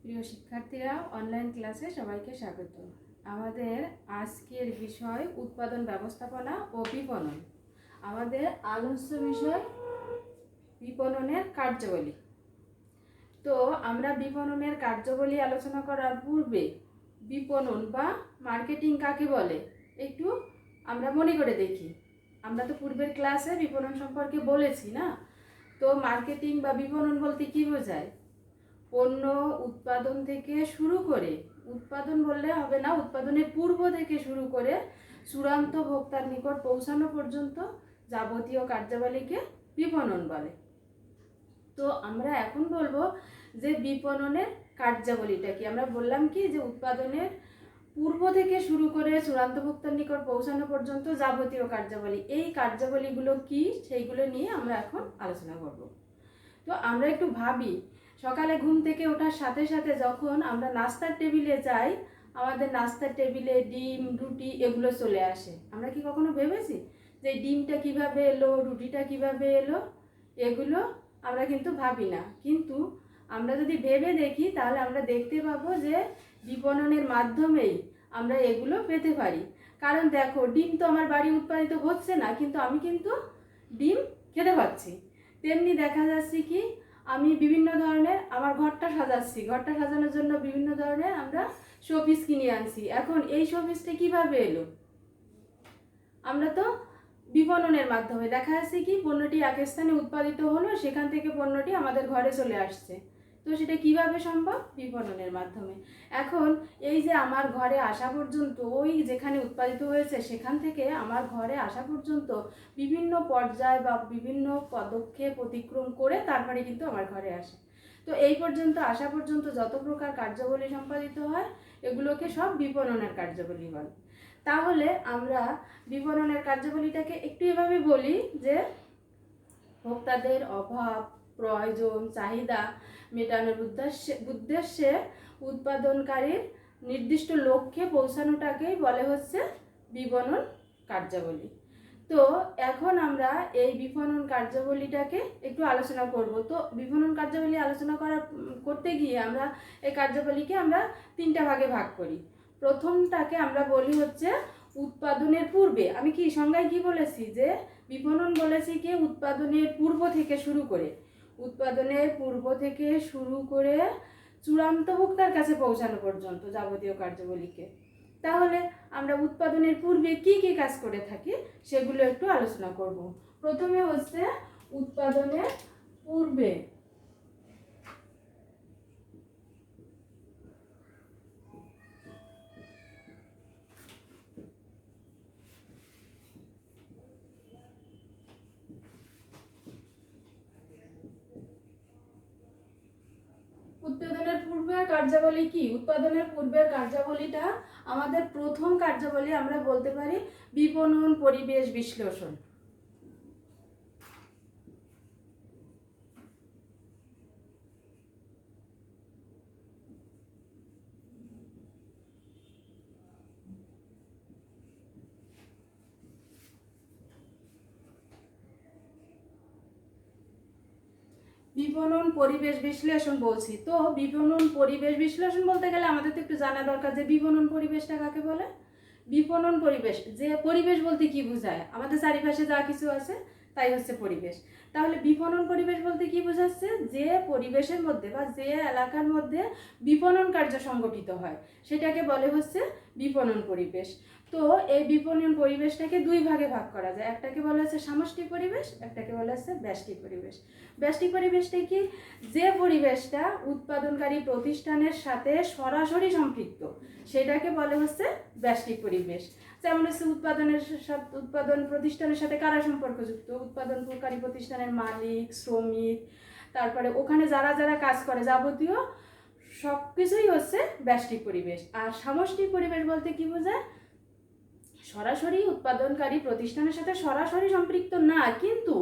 প্রিয় শিক্ষার্থীরা, অনলাইন ক্লাসে সবাইকে স্বাগত। আমাদের আজকের বিষয় উৎপাদন ব্যবস্থাপনা ও বিপণন। আমাদের আলোচ্য বিষয় বিপণনের কার্যাবলী। তো আমরা বিপণনের কার্যাবলী আলোচনা করার পূর্বে বিপণন বা মার্কেটিং কাকে বলে একটু আমরা মনে করে দেখি। আমরা তো পূর্বের ক্লাসে বিপণন সম্পর্কে বলেছি না? তো মার্কেটিং বা বিপণন বলতে কি বোঝায়? পণ্য উৎপাদন থেকে শুরু করে, উৎপাদন বললে হবে না, উৎপাদনের পূর্ব থেকে শুরু করে চূড়ান্ত ভোক্তার নিকট পৌঁছানো পর্যন্ত যাবতীয় কার্যাবলীকে বিপণন বলে। তো আমরা এখন বলবো যে বিপণনের কার্যাবলীটা কি। আমরা বললাম কি যে উৎপাদনের পূর্ব থেকে শুরু করে চূড়ান্ত ভোক্তার নিকট পৌঁছানো পর্যন্ত যাবতীয় কার্যাবলী, এই কার্যাবলীগুলো কি সেইগুলো নিয়ে আমরা এখন আলোচনা করব। তো আমরা একটু ভাবি, সকালে ঘুম থেকে ওঠার সাথে সাথে যখন আমরা নাস্তার টেবিলে যাই, আমাদের নাস্তার টেবিলে ডিম, রুটি এগুলো চলে আসে। আমরা কি কখনো ভেবেছি যে ডিমটা কিভাবে এলো, রুটিটা কিভাবে এলো? এগুলো আমরা কিন্তু ভাবি না। কিন্তু আমরা যদি ভেবে দেখি তাহলে আমরা দেখতে পাবো যে বিপণনের মাধ্যমেই আমরা এগুলো পেতে পারি। কারণ দেখো, ডিম তো আমার বাড়ি উৎপাদিত হচ্ছে না, কিন্তু আমি কিন্তু ডিম খেতে পাচ্ছি। তেমনি দেখা যাচ্ছে কি, আমি বিভিন্ন ধরনের আমার ঘরটা সাজাচ্ছি, ঘরটা সাজানোর জন্য বিভিন্ন ধরনের আমরা শোপিস কিনে আনছি। এখন এই শোপিসটা কিভাবে এলো? আমরা তো বিপণনের মাধ্যমে দেখা যাচ্ছে কি পণ্যটি এক স্থানে উৎপাদিত হলো, সেখান থেকে পণ্যটি আমাদের ঘরে চলে আসছে। তো সেটা কিভাবে সম্ভব? বিপণনের মাধ্যমে। এখন এই যে আমার ঘরে আসা পর্যন্ত, ওই যেখানে উৎপাদিত হয়েছে সেখান থেকে আমার ঘরে আসা পর্যন্ত বিভিন্ন পর্যায় বা বিভিন্ন পদক্ষেপ অতিক্রম করে তারপরে কিন্তু আমার ঘরে আসে। তো এই পর্যন্ত আসা পর্যন্ত যত প্রকার কার্যাবলী সম্পাদিত হয় এগুলোকে সব বিপণনের কার্যাবলী বলে। তাহলে আমরা বিপণনের কার্যাবলীটাকে একটু এভাবে বলি যে ভোক্তাদের অভাব, প্রয়োজন, চাহিদা মেটানোর উদ্দেশ্যে উৎপাদনকারীর নির্দিষ্ট লক্ষ্যে পৌঁছানোটাকেই বলে হচ্ছে বিপণন কার্যাবলী। তো এখন আমরা এই বিপণন কার্যাবলীটাকে একটু আলোচনা করব। তো বিপণন কার্যাবলী আলোচনা করতে গিয়ে আমরা এই কার্যাবলীকে আমরা তিনটা ভাগে ভাগ করি। প্রথমটাকে আমরা বলি হচ্ছে উৎপাদনের পূর্বে। আমি কি সংজ্ঞায় কি বলেছি যে বিপণন বলেছি কি উৎপাদনের পূর্ব থেকে শুরু করে, উৎপাদনের পূর্ব থেকে শুরু করে চূড়ান্ত ভোক্তার কাছে পৌঁছানো পর্যন্ত যাবতীয় কার্যাবলীকে। তাহলে আমরা উৎপাদনের পূর্বে কি কি কাজ করে থাকি সেগুলো একটু আলোচনা করব। প্রথমে হচ্ছে উৎপাদনের পূর্বে। উৎপাদনের পূর্বের কার্যাবলী কি? উৎপাদনের পূর্বের কার্যাবলীটা আমাদের প্রথম কার্যাবলী আমরা বলতে পারি বিপণন পরিবেশ বিশ্লেষণ। বিপণন পরিবেশ বিশ্লেষণ বলছি। তো বিপণন পরিবেশ বিশ্লেষণ বলতে গেলে আমাদের তো একটু জানা দরকার যে বিপণন পরিবেশটা কাকে বলে। বিপণন পরিবেশ, যে পরিবেশ বলতে কি বোঝায়? আমাদের চারিপাশে যা কিছু আছে তাই হচ্ছে পরিবেশ। তাহলে বিপণন পরিবেশ বলতে কি বোঝাচ্ছে? যে পরিবেশের মধ্যে বা যে এলাকার মধ্যে বিপণন কার্য সংগঠিত হয় সেটাকে বলে হচ্ছে বিপণন পরিবেশ। তো এই বিপণন পরিবেশটাকে দুই ভাগে ভাগ করা যায়। একটাকে বলা হচ্ছে সামষ্টিক পরিবেশ, একটাকে বলা হচ্ছে ব্যষ্টিক পরিবেশ। ব্যষ্টিক পরিবেশটা কি? যে পরিবেশটা উৎপাদনকারী প্রতিষ্ঠানের সাথে সরাসরি সম্পৃক্ত সেটাকে বলে হচ্ছে ব্যষ্টিক পরিবেশ। যেমন হচ্ছে উৎপাদন প্রতিষ্ঠানের সাথে কারা সম্পর্কযুক্ত? উৎপাদনকারী প্রতিষ্ঠানের মালিক, শ্রমিক, তারপরে ওখানে যারা যারা কাজ করে যাবতীয় সব কিছুই হচ্ছে ব্যষ্টিক পরিবেশ। আর সামষ্টিক পরিবেশ বলতে কি বোঝায়? সরাসরি উৎপাদনকারী প্রতিষ্ঠানের সাথে সরাসরি সম্পৃক্ত না, কিন্তু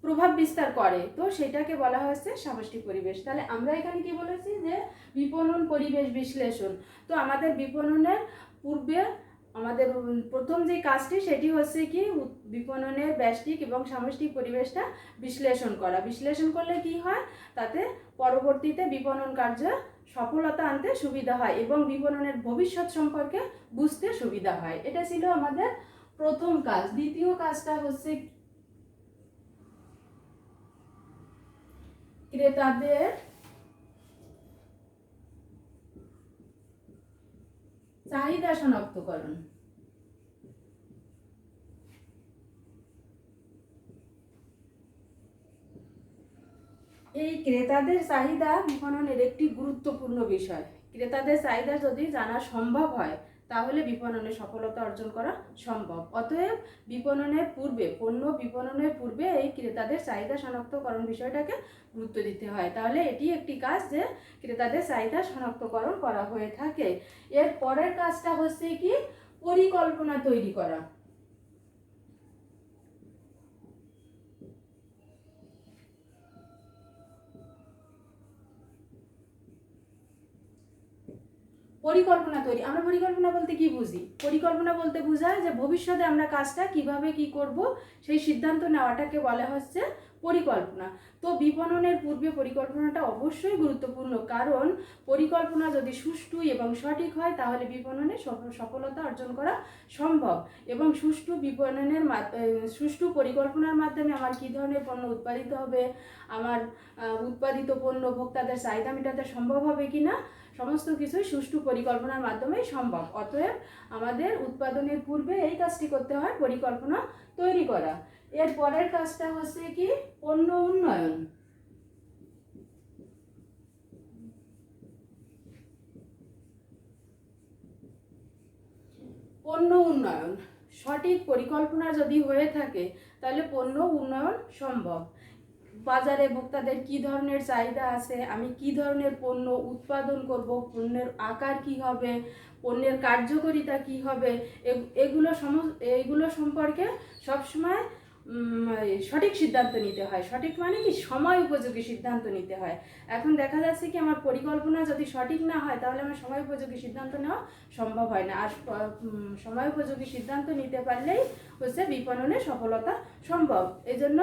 প্রভাব বিস্তার করে, তো সেটাকে বলা হয়েছে সামষ্টিক পরিবেশ। তাহলে আমরা এখানে কি বলেছি যে বিপণন পরিবেশ বিশ্লেষণ। তো আমাদের বিপণনের পূর্বে আমাদের প্রথম যে কাজটি সেটি হচ্ছে কি বিপণনের ব্যষ্টিক এবং সামষ্টিক পরিবেশটা বিশ্লেষণ করা। বিশ্লেষণ করলে কি হয়, তাতে পরবর্তীতে বিপণন কার্য সফলতা আনতে সুবিধা হয় এবং বিপণনের ভবিষ্যৎ সম্পর্কে বুঝতে সুবিধা হয়। এটা ছিল আমাদের প্রথম কাজ। দ্বিতীয় কাজটা হচ্ছে ক্রেতাদের চাহিদা শনাক্তকরণ। এই ক্রেতাদের চাহিদা বিপণনের একটি গুরুত্বপূর্ণ বিষয়। ক্রেতাদের চাহিদা যদি জানা সম্ভব হয় তাহলে বিপণনে সফলতা অর্জন করা সম্ভব। অতএব বিপণনের পূর্বে, পণ্য বিপণনের পূর্বে এই ক্রেতাদের চাহিদা শনাক্তকরণ বিষয়টাকে গুরুত্ব দিতে হয়। তাহলে এটি একটি কাজ যে ক্রেতাদের চাহিদা শনাক্তকরণ করা হয়ে থাকে। এর পরের কাজটা হচ্ছে কি পরিকল্পনা তৈরি করা। পরিকল্পনা তৈরি, আমরা পরিকল্পনা বলতে কি বুঝি? পরিকল্পনা বলতে বোঝায় যে ভবিষ্যতে আমরা কাজটা কিভাবে কি করব সেই সিদ্ধান্ত নেওয়াটাকে বলা হচ্ছে পরিকল্পনা। তো বিপণনের পূর্বে পরিকল্পনাটা অবশ্যই গুরুত্বপূর্ণ, কারণ পরিকল্পনা যদি সুষ্ঠু এবং সঠিক হয় তাহলে বিপণনে সফলতা অর্জন করা সম্ভব। এবং সুষ্ঠু পরিকল্পনার মাধ্যমে আমার কী ধরনের পণ্য উৎপাদিত হবে, আমার উৎপাদিত পণ্য ভোক্তাদের চাহিদা মেটাতে সম্ভব হবে কিনা, সমস্ত কিছুই সুষ্ঠু পরিকল্পনার মাধ্যমেই সম্ভব। অতএব আমাদের উৎপাদনের পূর্বে এই কাজটি করতে হয়, পরিকল্পনা তৈরি করা। এর পরের কাজটা হচ্ছে কি পণ্য উন্নয়ন। পণ্য উন্নয়ন সঠিক পরিকল্পনা যদি হয়ে থাকে তাহলে পণ্য উন্নয়ন সম্ভব। বাজারে ভোক্তাদের কি ধরনের চাহিদা আছে, আমি কি ধরনের পণ্য উৎপাদন করব, পণ্যের আকার কি হবে, পণ্যের কার্যকারিতা কি হবে, এগুলো সম্পর্কে সবসময় সঠিক সিদ্ধান্ত নিতে হয়। সঠিক মানে কি সময় উপযোগী সিদ্ধান্ত নিতে হয়। এখন দেখা যাচ্ছে কি আমার পরিকল্পনা যদি সঠিক না হয় তাহলে আমার সময় উপযোগী সিদ্ধান্ত নেওয়া সম্ভব হয় না। আর সময় উপযোগী সিদ্ধান্ত নিতে পারলেই হচ্ছে বিপণনে সফলতা সম্ভব। এজন্য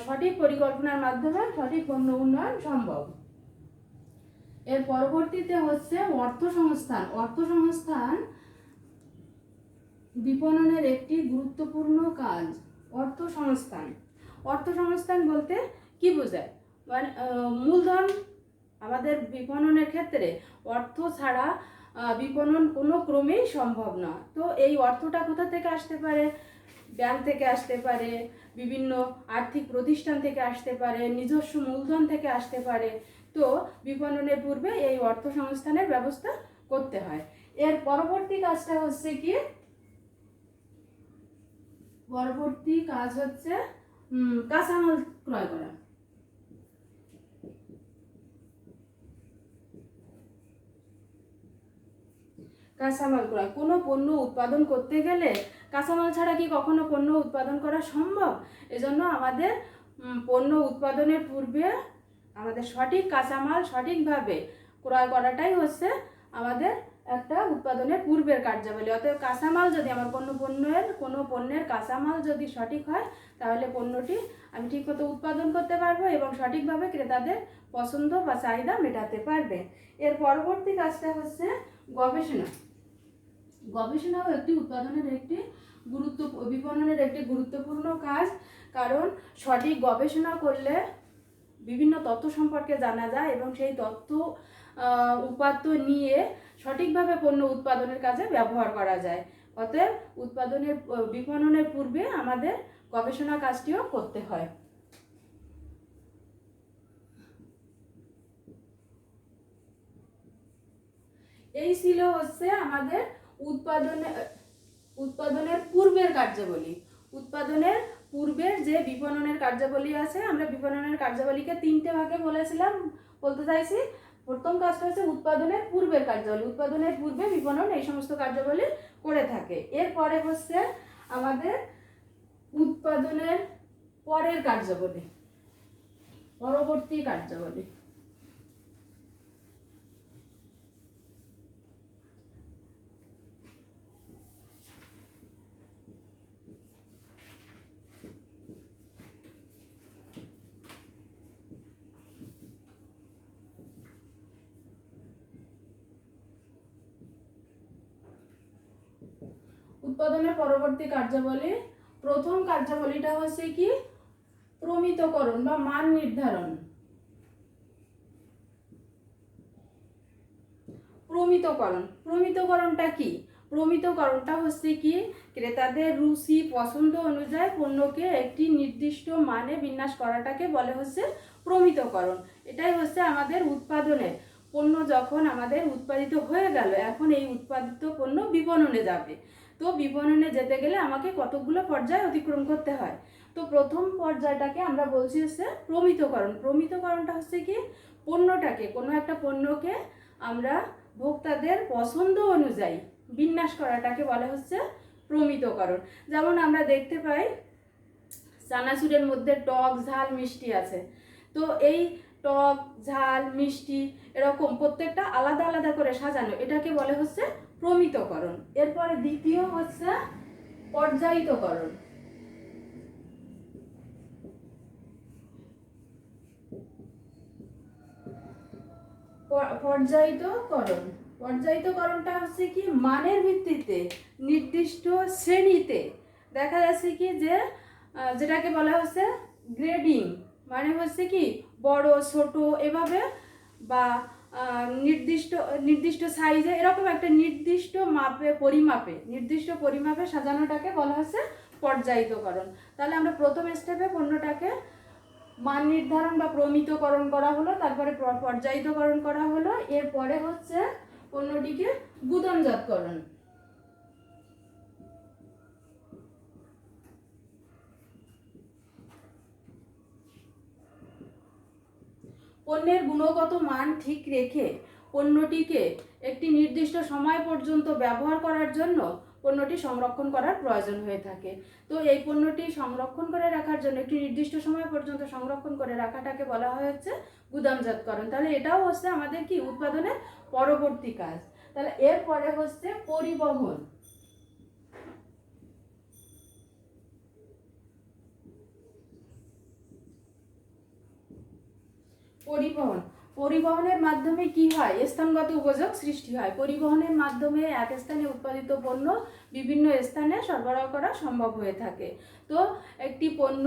সঠিক পরিকল্পনার মাধ্যমে সঠিক পণ্য উন্নয়ন সম্ভব। এর পরবর্তীতে হচ্ছে অর্থসংস্থান। অর্থসংস্থান বিপণনের একটি গুরুত্বপূর্ণ কাজ। অর্থসংস্থান বলতে কি বোঝায়? মানে মূলধন। আমাদের বিপণনের ক্ষেত্রে অর্থ ছাড়া বিপণন কোনো ক্রমেই সম্ভব না। তো এই অর্থটা কোথা থেকে আসতে পারে? ব্যাংক থেকে আসতে পারে, বিভিন্ন আর্থিক প্রতিষ্ঠান থেকে আসতে পারে, নিজস্ব মূলধন থেকে আসতে পারে। তো বিপণনের পূর্বে এই অর্থসংস্থানের ব্যবস্থা করতে হয়। এর পরবর্তী কাজটা হচ্ছে কি কাঁচামাল ক্রয় করা। কাঁচামাল ক্রয়, কোনো পণ্য উৎপাদন করতে গেলে কাঁচামাল ছাড়া কি কখনো পণ্য উৎপাদন করা সম্ভব? এজন্য আমাদের পণ্য উৎপাদনের পূর্বে আমাদের সঠিক কাঁচামাল সঠিকভাবে ক্রয় করাটাই হচ্ছে আমাদের একটা উৎপাদনের পূর্বের কার্যাবলী। অতএব কাঁচামাল যদি আমার কোনো পণ্যের কাঁচামাল যদি সঠিক হয় তাহলে পণ্যটি আমি ঠিকমতো উৎপাদন করতে পারবো এবং সঠিকভাবে ক্রেতাদের পছন্দ বা চাহিদা মেটাতে পারবে। এর পরবর্তী কাজটা হচ্ছে গবেষণা। গবেষণাও একটি বিপণনের একটি গুরুত্বপূর্ণ কাজ, কারণ সঠিক গবেষণা করলে বিভিন্ন তথ্য সম্পর্কে জানা যায় এবং সেই তথ্য উপাত্ত নিয়ে সঠিকভাবে পণ্য উৎপাদনের কাজে ব্যবহার করা যায়। অতএব বিপণনের পূর্বে আমাদের গবেষণা কাজটিও করতে হয়। এই ছিল হচ্ছে আমাদের উৎপাদনের পূর্বের কার্যাবলী। উৎপাদনের পূর্বের যে বিপণনের কার্যাবলী আছে, আমরা বিপণনের কার্যাবলীকে 3টে ভাগে বলতে চাইছি। প্রথম কাজটা হচ্ছে উৎপাদনের পূর্বের কার্যাবলী। উৎপাদনের পূর্বে বিপণন এই সমস্ত কার্যাবলী করে থাকে। এরপরে হচ্ছে আমাদের উৎপাদনের পরের কার্যাবলী, পরবর্তী কার্যাবলী। উৎপাদনের পরবর্তী কার্যাবলী, প্রথম কার্যাবলীটা হচ্ছে কি প্রমিতকরণ বা মান নির্ধারণ। প্রমিতকরণটা কি? প্রমিতকরণটা হচ্ছে কি ক্রেতাদের রুচি পছন্দ অনুযায়ী পণ্যকে একটি নির্দিষ্ট মানে বিন্যাস করাটাকে বলে হচ্ছে প্রমিতকরণ। এটাই হচ্ছে আমাদের উৎপাদনের পণ্য যখন আমাদের উৎপাদিত হয়ে গেল, এখন এই উৎপাদিত পণ্য বিপণনে যাবে। তো বিপণনে যেতে গেলে আমাকে কতগুলো পর্যায় অতিক্রম করতে হয়। তো প্রথম পর্যায়টাকে আমরা বলছি হচ্ছে প্রমিতকরণ। প্রমিতকরণটা হচ্ছে কি পণ্যটাকে, কোনো একটা পণ্যকে আমরা ভোক্তাদের পছন্দ অনুযায়ী বিন্যাস করাটাকে বলা হচ্ছে প্রমিতকরণ। যেমন আমরা দেখতে পাই চানাচুরের মধ্যে টক ঝাল মিষ্টি আছে, তো এই টক ঝাল মিষ্টি এরকম প্রত্যেকটা আলাদা আলাদা করে সাজানো, এটাকে বলে হচ্ছে প্রমিতকরণ। এরপরে দ্বিতীয় হচ্ছে পর্যায়িতকরণ। পর্যায়িতকরণটা হচ্ছে কি মানের ভিত্তিতে নির্দিষ্ট শ্রেণীতে দেখা যাচ্ছে কি যে যেটাকে বলা হচ্ছে গ্রেডিং, মানে হচ্ছে কি বড় ছোট এভাবে বা নির্দিষ্ট নির্দিষ্ট সাইজে এরকম একটা নির্দিষ্ট পরিমাপে সাজানোটাকে বলা হচ্ছে পর্যায়িতকরণ। তাহলে আমরা প্রথম স্টেপে পণ্যটাকে মান নির্ধারণ বা প্রমিতকরণ করা হলো, তারপরে পর্যায়িতকরণ করা হলো, এরপরে হচ্ছে পণ্যটিকে গুদামজাতকরণ। পণ্যের গুণগত মান ঠিক রেখে পণ্যটিকে একটি নির্দিষ্ট সময় পর্যন্ত ব্যবহার করার জন্য পণ্যটি সংরক্ষণ করার প্রয়োজন হয়ে থাকে। তো এই পণ্যটি সংরক্ষণ করে রাখার জন্য একটি নির্দিষ্ট সময় পর্যন্ত সংরক্ষণ করে রাখাটাকে বলা হচ্ছে গুদামজাতকরণ। তাহলে এটাও হচ্ছে আমাদের কি উৎপাদনের পরবর্তী কাজ। তাহলে এরপরে হচ্ছে পরিবহন। পরিবহনের মাধ্যমে কি হয় স্থানগত উপযোগ সৃষ্টি হয়। পরিবহনের মাধ্যমে এক স্থানে উৎপাদিত পণ্য বিভিন্ন স্থানে সরবরাহ করা সম্ভব হয়ে থাকে। তো একটি পণ্য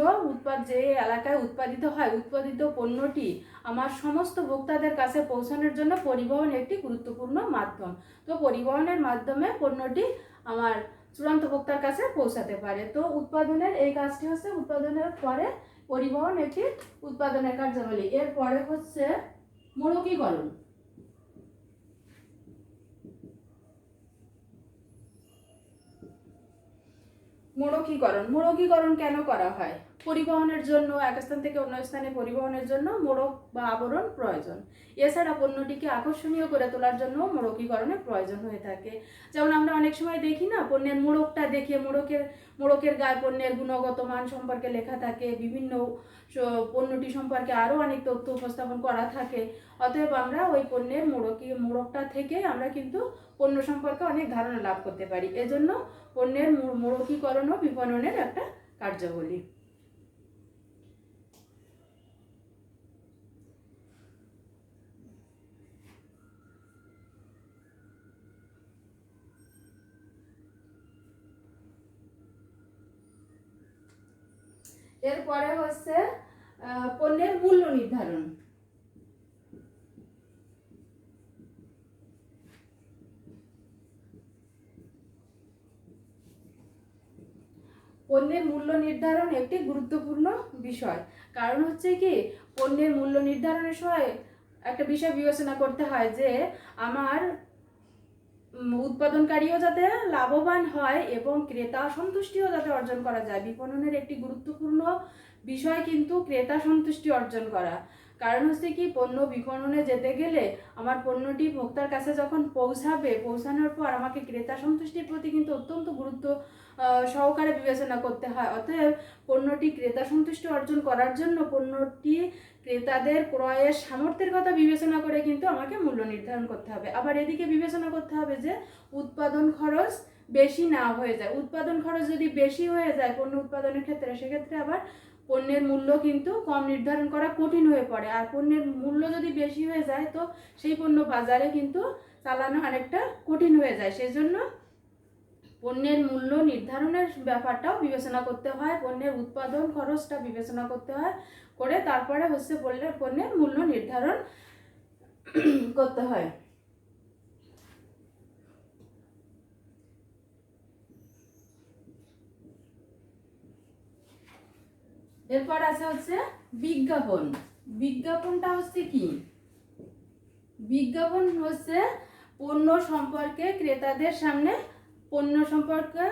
যে এলাকায় উৎপাদিত হয়, উৎপাদিত পণ্যটি আমার সমস্ত ভোক্তাদের কাছে পৌঁছানোর জন্য পরিবহন একটি গুরুত্বপূর্ণ মাধ্যম। তো পরিবহনের মাধ্যমে পণ্যটি আমার চূড়ান্ত ভোক্তার কাছে পৌঁছাতে পারে। তো উৎপাদনের এই কাজটি হচ্ছে উৎপাদনের পরে পরিবহন একটি উৎপাদনের কার্যাবলী। এরপরে হচ্ছে মোড়কীকরণ। মোড়কীকরণ কেন করা হয়? পরিবহনের জন্য এক স্থান থেকে অন্য স্থানে পরিবহনের জন্য মোড়ক বা আবরণ প্রয়োজন। এছাড়া পণ্যটিকে আকর্ষণীয় করে তোলার জন্য মোড়কীকরণের প্রয়োজন হয়ে থাকে। যেমন আমরা অনেক সময় দেখি না, পণ্যের মোড়কটা দেখে মোড়কের গায়ে পণ্যের গুণগত মান সম্পর্কে লেখা থাকে, বিভিন্ন পণ্যটি সম্পর্কে আরও অনেক তথ্য উপস্থাপন করা থাকে। অতএব আমরা ওই পণ্যের মোড়কটা থেকে আমরা কিন্তু পণ্য সম্পর্কে অনেক ধারণা লাভ করতে পারি। এজন্য পণ্যের মোড়কীকরণ ও বিপণনের একটা কার্যাবলী। এরপরে হচ্ছে পণ্যের মূল্য নির্ধারণ। পণ্যের মূল্য নির্ধারণ একটি গুরুত্বপূর্ণ বিষয়। কারণ হচ্ছে কি পণ্যের মূল্য নির্ধারণের সময় একটা বিষয় বিবেচনা করতে হয় যে আমার উৎপাদনকারীও যাতে লাভবান হয় এবং ক্রেতা সন্তুষ্টিও যাতে অর্জন করা যায়। বিপণনের একটি গুরুত্বপূর্ণ বিষয় কিন্তু ক্রেতা সন্তুষ্টি অর্জন করা। কারণ হচ্ছে কি পণ্য বিপণনে যেতে গেলে আমার পণ্যটি ভোক্তার কাছে যখন পৌঁছানোর পর আমাকে ক্রেতা সন্তুষ্টির প্রতি কিন্তু অত্যন্ত গুরুত্ব সহকারে বিবেচনা করতে হয়। অতএব পণ্যটি ক্রেতা সন্তুষ্টি অর্জন করার জন্য পণ্যটি ক্রেতাদের ক্রয়ের সামর্থ্যের কথা বিবেচনা করে কিন্তু আমাকে মূল্য নির্ধারণ করতে হবে। আবার এদিকে বিবেচনা করতে হবে যে উৎপাদন খরচ বেশি না হয়ে যায়। উৎপাদন খরচ যদি বেশি হয়ে যায় পণ্য উৎপাদনের ক্ষেত্রে, সেক্ষেত্রে আবার পণ্যের মূল্য কিন্তু কম নির্ধারণ করা কঠিন হয়ে পড়ে। আর পণ্যের মূল্য যদি বেশি হয়ে যায় তো সেই পণ্য বাজারে কিন্তু চালানো অনেকটা কঠিন হয়ে যায়। সেজন্য পণ্যের মূল্য নির্ধারণের ব্যাপারটাও বিবেচনা করতে হয়, পণ্যের উৎপাদন খরচটা বিবেচনা করতে হয়, করে তারপরে হচ্ছে পণ্যের মূল্য নির্ধারণ করতে হয়। এরপর আছে হচ্ছে বিজ্ঞাপন। বিজ্ঞাপনটা হচ্ছে কি? বিজ্ঞাপন হচ্ছে পণ্য সম্পর্কে ক্রেতাদের সামনে পণ্য সম্পর্কে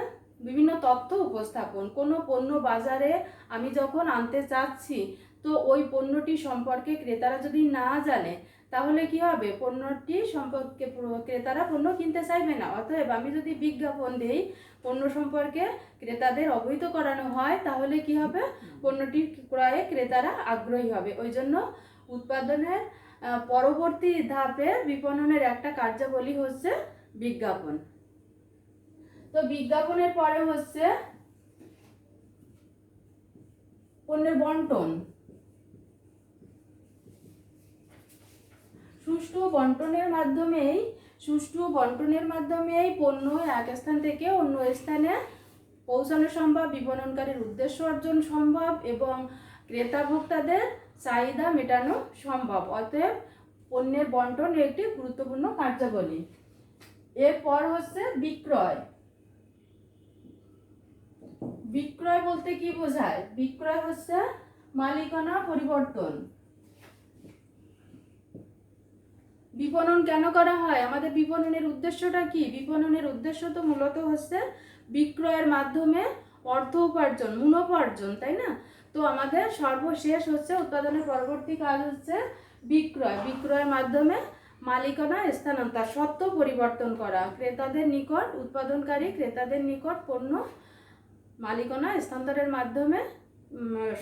বিভিন্ন তথ্য উপস্থাপন। কোনো পণ্য বাজারে আমি যখন আনতে চাচ্ছি, তো ওই পণ্যটি সম্পর্কে ক্রেতারা যদি না জানে তাহলে কি হবে? পণ্যটি সম্পর্কে ক্রেতারা পণ্য কিনতে চাইবে না। অতএব আমি যদি বিজ্ঞাপন দেই, পণ্য সম্পর্কে ক্রেতাদের অবহিত করানো হয়, তাহলে কি হবে? পণ্যটি ক্রয়ে ক্রেতারা আগ্রহী হবে। ওই জন্য উৎপাদনের পরবর্তী ধাপে বিপণনের একটা কার্যাবলী হচ্ছে বিজ্ঞাপন। তো বিজ্ঞাপনের পরে হচ্ছে পণ্যের বন্টন। সুষ্ঠু বন্টনের মাধ্যমেই পণ্য এক স্থান থেকে অন্য স্থানে পৌঁছানো সম্ভব, বিপণনকারীর উদ্দেশ্য অর্জন সম্ভব এবং ক্রেতা ভোক্তাদের চাহিদা মেটানো সম্ভব। অতএব পণ্যের বন্টন একটি গুরুত্বপূর্ণ কার্যাবলী। এরপর হচ্ছে বিক্রয়। বিক্রয় বলতে কি বোঝায়? বিক্রয় হচ্ছে মালিকানা পরিবর্তন। বিপণন কেন করা হয়? আমাদের বিপণনের উদ্দেশ্যটা কি? বিপণনের উদ্দেশ্য তো মূলত হচ্ছে বিক্রয়ের মাধ্যমে অর্থ উপার্জন, মুনাফা অর্জন, তাই না? তো আমাদের সর্বশেষ হচ্ছে উৎপাদনের পরবর্তী কাজ হচ্ছে বিক্রয়। বিক্রয়ের মাধ্যমে মালিকানা স্থানান্তর, সত্ত্ব পরিবর্তন করা, ক্রেতাদের নিকট উৎপাদনকারী ক্রেতাদের নিকট পণ্য মালিকানা স্থানান্তরের মাধ্যমে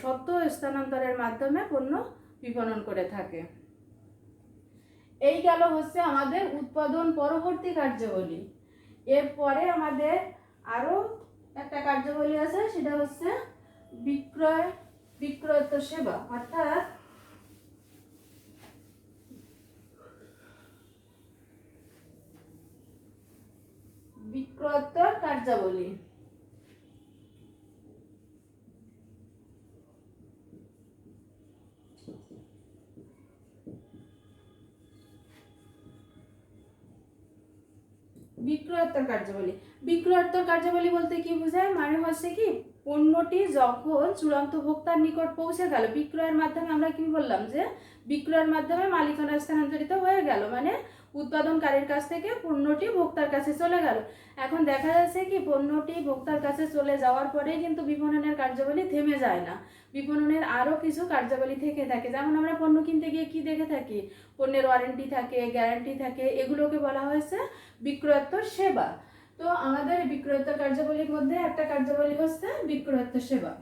সত্ত্ব স্থানান্তরের মাধ্যমে পণ্য বিপণন করে থাকে। এই গেল হচ্ছে আমাদের উৎপাদন পরবর্তী কার্যাবলী। এরপরে আমাদের আরো একটা কার্যাবলী আছে, সেটা হচ্ছে বিক্রয়োত্তর সেবা, অর্থাৎ বিক্রয়োত্তর কার্যাবলী। বিক্রয়োত্তর কার্যাবলী। বিক্রয়োত্তর কার্যাবলী বলতে কি বোঝায়? মানে হচ্ছে কি, পণ্যটি যখন চূড়ান্ত ভোক্তার নিকট পৌঁছে গেল, বিক্রয়ের মাধ্যমে আমরা কি বললাম যে বিক্রয়ের মাধ্যমে মালিকানা স্থানান্তরিত হয়ে গেল, মানে উৎপাদনকারীর কাছ থেকে পণ্যটি ভোক্তার কাছে চলে গেল। এখন দেখা যাচ্ছে কি, পণ্যটি ভোক্তার কাছে চলে যাওয়ার পরেই কিন্তু বিপণনের কার্যাবলী থেমে যায় না। বিপণনের আরও কিছু কার্যাবলী থেকে থাকে। যেমন আমরা পণ্য কিনতে গিয়ে কি দেখে থাকি? পণ্যের ওয়ারেন্টি থাকে, গ্যারান্টি থাকে, এগুলোকে বলা হয়েছে বিক্রয়োত্তর সেবা। তো আমাদের বিক্রয়োত্তর কার্যাবলীর মধ্যে একটা কার্যাবলী হচ্ছে বিক্রয়োত্তর সেবা।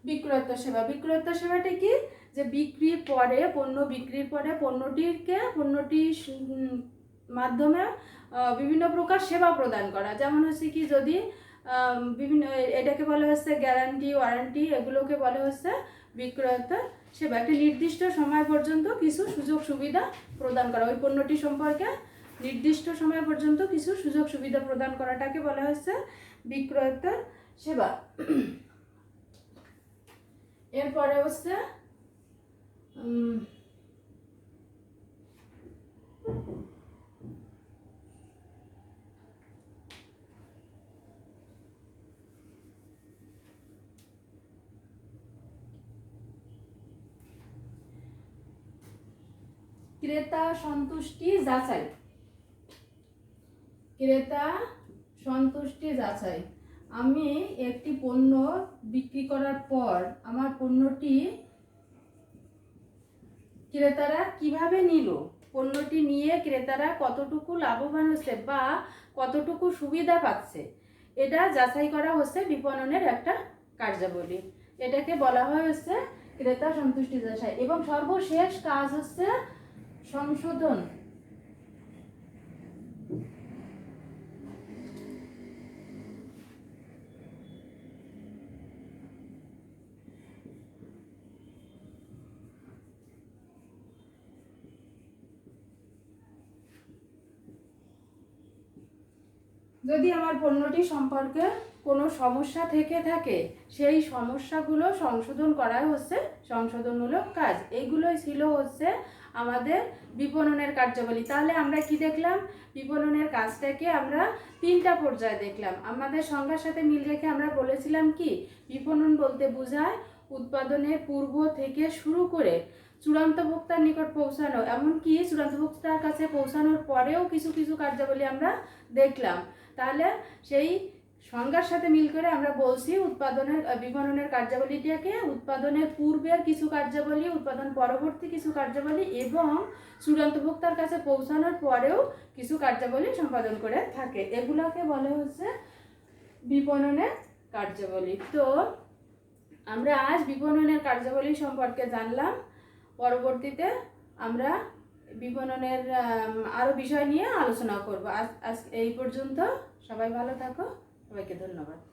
বিক্রয়োত্তর সেবা। বিক্রয়োত্তর সেবাটা কি? যে বিক্রির পরে পণ্যটির মাধ্যমে বিভিন্ন প্রকার সেবা প্রদান করা। যেমন হচ্ছে কি, যদি বিভিন্ন, এটাকে বলা হচ্ছে গ্যারান্টি, ওয়ারেন্টি, এগুলোকে বলা হচ্ছে বিক্রয়োত্তর সেবা। একটা নির্দিষ্ট সময় পর্যন্ত কিছু সুযোগ সুবিধা প্রদান করা, ওই পণ্যটি সম্পর্কে নির্দিষ্ট সময় পর্যন্ত কিছু সুযোগ সুবিধা প্রদান করাটাকে বলা হচ্ছে বিক্রয়োত্তর সেবা। এরপরে হচ্ছে ক্রেতা সন্তুষ্টি যাচাই। ক্রেতা সন্তুষ্টি যাচাই। আমি একটি পণ্য বিক্রি করার পর আমার পণ্যটি ক্রেতারা কিভাবে নিল, পণ্যটি নিয়ে ক্রেতারা কতটুকু লাভবান হচ্ছে বা কতটুকু সুবিধা পাচ্ছে, এটা যাচাই করা হচ্ছে বিপণনের একটা কার্যাবলী। এটাকে বলা হয় হচ্ছে ক্রেতা সন্তুষ্টি যাচাই। এবং সর্বশেষ কাজ হচ্ছে সংশোধন। যদি আমার পণ্যটি সম্পর্কে কোনো সমস্যা থেকে থাকে সেই সমস্যাগুলো সংশোধন করাই হচ্ছে সংশোধনমূলক কাজ। এইগুলোই ছিল হচ্ছে আমাদের বিপণনের কার্যাবলী। তাহলে আমরা কি দেখলাম? বিপণনের কাজটাকে আমরা 3টা পর্যায়ে দেখলাম। আমাদের সংজ্ঞার সাথে মিল রেখে আমরা বলেছিলাম কি বিপণন বলতে বোঝায় উৎপাদনের পূর্ব থেকে শুরু করে চূড়ান্ত ভোক্তার নিকট পৌঁছানো, এমনকি চূড়ান্ত ভোক্তার কাছে পৌঁছানোর পরেও কিছু কিছু কার্যাবলী আমরা দেখলাম। তাহলে সেই সংজ্ঞার সাথে মিল করে আমরা বলছি বিপণনের কার্যাবলীটাকে উৎপাদনের পূর্বের কিছু কার্যাবলী, উৎপাদন পরবর্তী কিছু কার্যাবলী এবং চূড়ান্ত ভোক্তার কাছে পৌঁছানোর পরেও কিছু কার্যাবলী সম্পাদন করে থাকে। এগুলোকে বলে হচ্ছে বিপণনের কার্যাবলী। তো আমরা আজ বিপণনের কার্যাবলী সম্পর্কে জানলাম। পরবর্তীতে আমরা বিপণনের আরো বিষয় নিয়ে আলোচনা করব। আজ এই পর্যন্ত। সবাই ভালো থাকো। সবাইকে ধন্যবাদ।